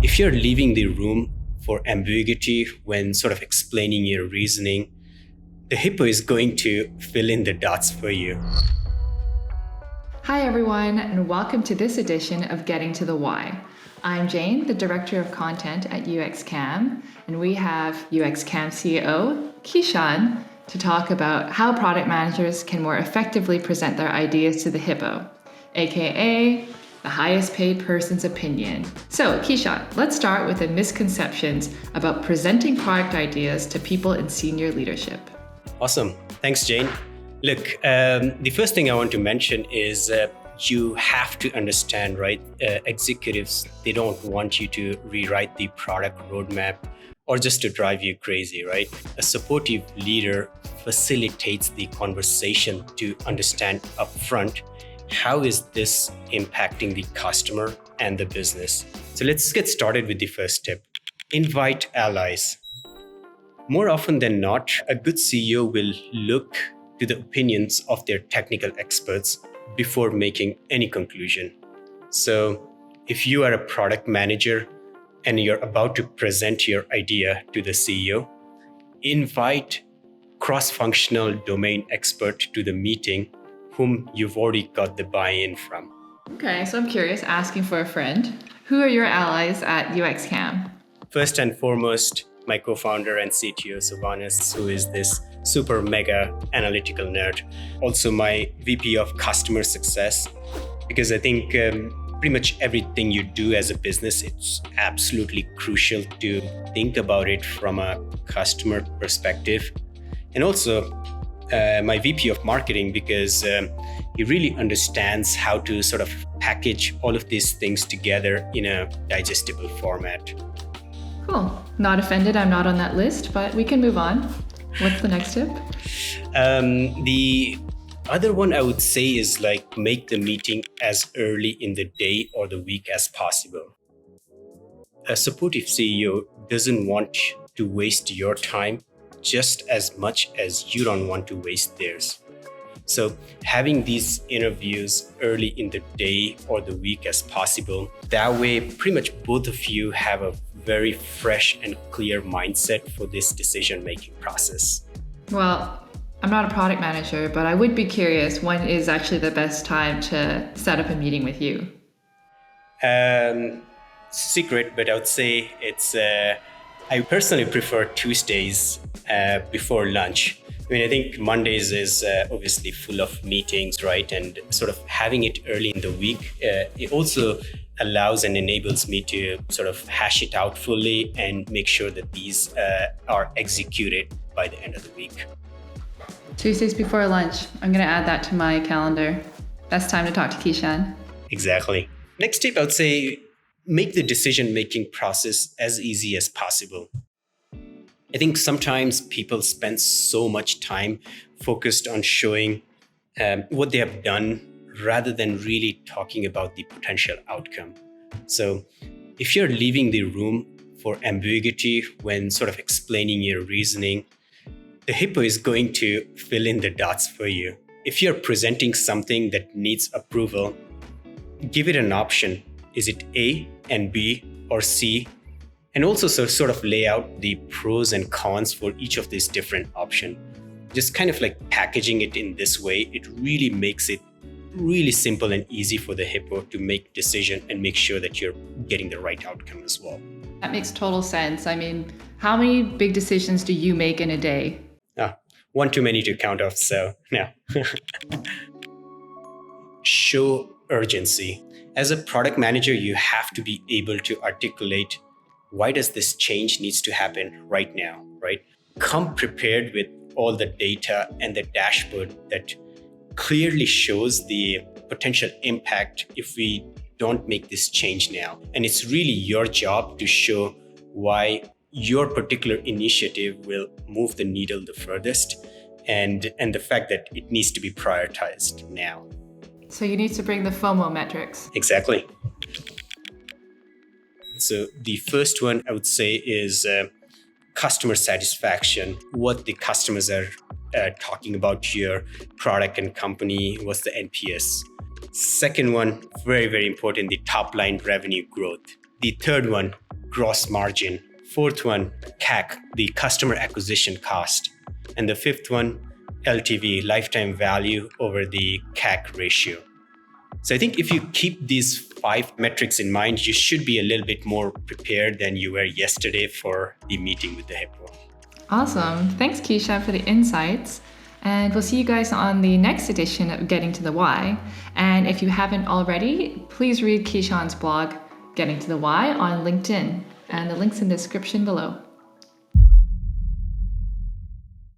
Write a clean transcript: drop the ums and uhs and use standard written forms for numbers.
If you're leaving the room for ambiguity when sort of explaining your reasoning, the HiPPO is going to fill in the dots for you. Hi everyone, and welcome to this edition of Getting to the Why. I'm Jane, the Director of Content at UXCam, and we have UXCam CEO, Kishan, to talk about how product managers can more effectively present their ideas to the HiPPO, aka the highest paid person's opinion. So, Kishan, let's start with the misconceptions about presenting product ideas to people in senior leadership. Awesome. Thanks, Jane. Look, the first thing I want to mention is you have to understand, right? Executives, they don't want you to rewrite the product roadmap or just to drive you crazy, right? A supportive leader facilitates the conversation to understand upfront how is this impacting the customer and the business. So let's get started with the first step. Invite allies. More often than not, a good CEO will look to the opinions of their technical experts before making any conclusion. So if you are a product manager and you're about to present your idea to the CEO, invite cross-functional domain expert to the meeting whom you've already got the buy-in from. Okay, so I'm curious, asking for a friend. Who are your allies at UXCam? First and foremost, my co-founder and CTO, Sylvanus, who is this super mega analytical nerd. Also my VP of customer success, because I think pretty much everything you do as a business, it's absolutely crucial to think about it from a customer perspective. And also my VP of marketing, because he really understands how to sort of package all of these things together in a digestible format. Cool. Not offended I'm not on that list, but we can move on. What's the next tip? The other one I would say is like make the meeting as early in the day or the week as possible. A supportive CEO doesn't want to waste your time just as much as you don't want to waste theirs. So having these interviews early in the day or the week as possible, that way pretty much both of you have a very fresh and clear mindset for this decision-making process. Well, I'm not a product manager, but I would be curious, when is actually the best time to set up a meeting with you? Secret, but I would say it's, I personally prefer Tuesdays before lunch. I mean, I think Mondays is obviously full of meetings, right? And sort of having it early in the week, it also allows and enables me to sort of hash it out fully and make sure that these are executed by the end of the week. Tuesdays before lunch. I'm going to add that to my calendar. Best time to talk to Kishan. Exactly. Next tip, I would say, make the decision-making process as easy as possible. I think sometimes people spend so much time focused on showing what they have done rather than really talking about the potential outcome. So if you're leaving the room for ambiguity when sort of explaining your reasoning, the HiPPO is going to fill in the dots for you. If you're presenting something that needs approval, give it an option. Is it A and B or C? And also sort of lay out the pros and cons for each of these different options. Just kind of like packaging it in this way, it really makes it really simple and easy for the HiPPO to make decision and make sure that you're getting the right outcome as well. That makes total sense. I mean, how many big decisions do you make in a day? One too many to count off, so no. Show urgency. As a product manager, you have to be able to articulate why does this change needs to happen right now, right? Come prepared with all the data and the dashboard that clearly shows the potential impact if we don't make this change now. And it's really your job to show why your particular initiative will move the needle the furthest and the fact that it needs to be prioritized now. So you need to bring the FOMO metrics. Exactly. So the first one I would say is customer satisfaction, what the customers are talking about your product and company, what's the NPS. Second one, very, very important, the top line revenue growth. The third one, gross margin. Fourth one, CAC, the customer acquisition cost. And the fifth one, LTV, lifetime value over the CAC ratio. So I think if you keep these 5 metrics in mind, you should be a little bit more prepared than you were yesterday for the meeting with the HiPPO. Awesome. Thanks, Kishan, for the insights. And we'll see you guys on the next edition of Getting to the Why. And if you haven't already, please read Kishan's blog, Getting to the Why, on LinkedIn. And the link's in the description below.